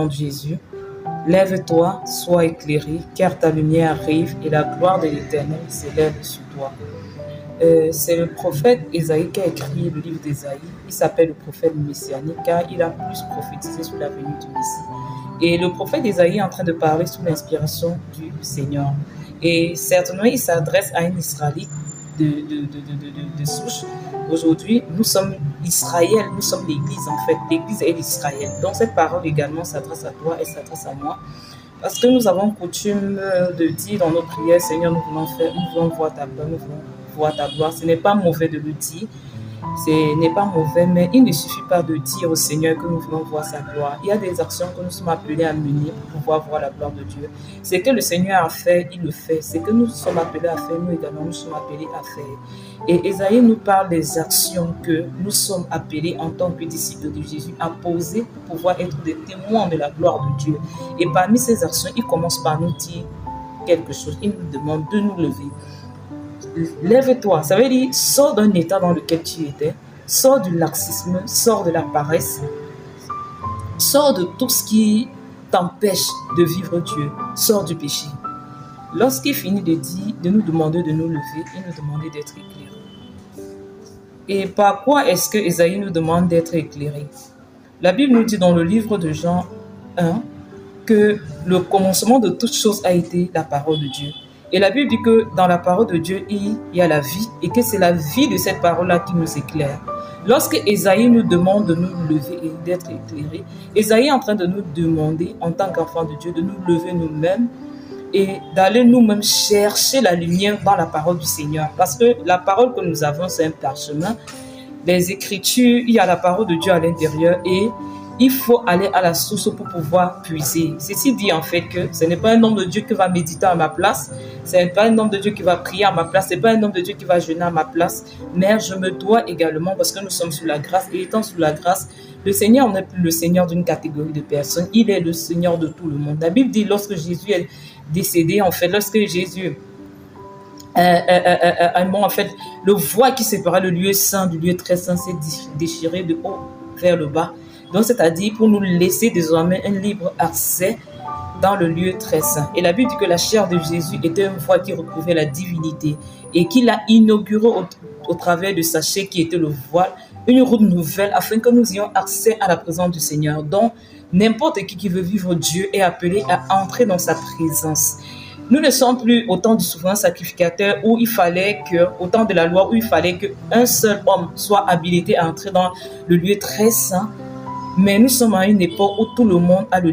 de Jésus, lève-toi, sois éclairé, car ta lumière arrive et la gloire de l'Éternel s'élève sur toi. C'est le prophète Ésaïe qui a écrit le livre d'Ésaïe. Il s'appelle le prophète messianique car il a plus prophétisé sur la venue du Messie. Et le prophète Ésaïe est en train de parler sous l'inspiration du Seigneur. Et certainement, il s'adresse à un Israélite de souche. Aujourd'hui, nous sommes Israël, nous sommes l'Église en fait. L'Église est l'Israël. Donc cette parole également s'adresse à toi et s'adresse à moi. Parce que nous avons coutume de dire dans nos prières, Seigneur, nous voulons voir ta gloire, nous voulons voir ta gloire. Ce n'est pas mauvais de le dire. Ce n'est pas mauvais, mais il ne suffit pas de dire au Seigneur que nous voulons voir sa gloire. Il y a des actions que nous sommes appelés à mener pour pouvoir voir la gloire de Dieu. Ce que le Seigneur a fait, il le fait. Ce que nous sommes appelés à faire, nous également, nous sommes appelés à faire. Et Ésaïe nous parle des actions que nous sommes appelés en tant que disciples de Jésus à poser pour pouvoir être des témoins de la gloire de Dieu. Et parmi ces actions, il commence par nous dire quelque chose. Il nous demande de nous lever. Lève-toi, ça veut dire sors d'un état dans lequel tu étais, sors du laxisme, sors de la paresse, sors de tout ce qui t'empêche de vivre Dieu, sors du péché. Lorsqu'il finit de nous demander de nous lever, il nous demandait d'être éclairés. Et par quoi est-ce que Ésaïe nous demande d'être éclairés? La Bible nous dit dans le livre de Jean 1 que le commencement de toute chose a été la parole de Dieu. Et la Bible dit que dans la parole de Dieu, il y a la vie et que c'est la vie de cette parole-là qui nous éclaire. Lorsque Ésaïe nous demande de nous lever et d'être éclairés, Ésaïe est en train de nous demander, en tant qu'enfants de Dieu, de nous lever nous-mêmes et d'aller nous-mêmes chercher la lumière dans la parole du Seigneur. Parce que la parole que nous avons, c'est un parchemin. Les Écritures, il y a la parole de Dieu à l'intérieur et il faut aller à la source pour pouvoir puiser. Ceci dit en fait que ce n'est pas un homme de Dieu qui va méditer à ma place, ce n'est pas un homme de Dieu qui va prier à ma place, ce n'est pas un homme de Dieu qui va jeûner à ma place, mais je me dois également, parce que nous sommes sous la grâce, et étant sous la grâce, le Seigneur n'est plus le Seigneur d'une catégorie de personnes, il est le Seigneur de tout le monde. La Bible dit lorsque Jésus est décédé, en fait, lorsque Jésus en fait, le voile qui séparait le lieu saint du lieu très saint s'est déchiré de haut vers le bas. Donc, c'est-à-dire pour nous laisser désormais un libre accès dans le lieu très saint. Et la Bible dit que la chair de Jésus était un voile qui recouvrait la divinité et qu'il a inauguré au travers de sa chair qui était le voile, une route nouvelle afin que nous ayons accès à la présence du Seigneur. Donc, n'importe qui veut vivre Dieu est appelé à entrer dans sa présence. Nous ne sommes plus au temps du souverain sacrificateur où il fallait que, au temps de la loi, où il fallait qu'un seul homme soit habilité à entrer dans le lieu très saint. Mais nous sommes à une époque où tout le monde a le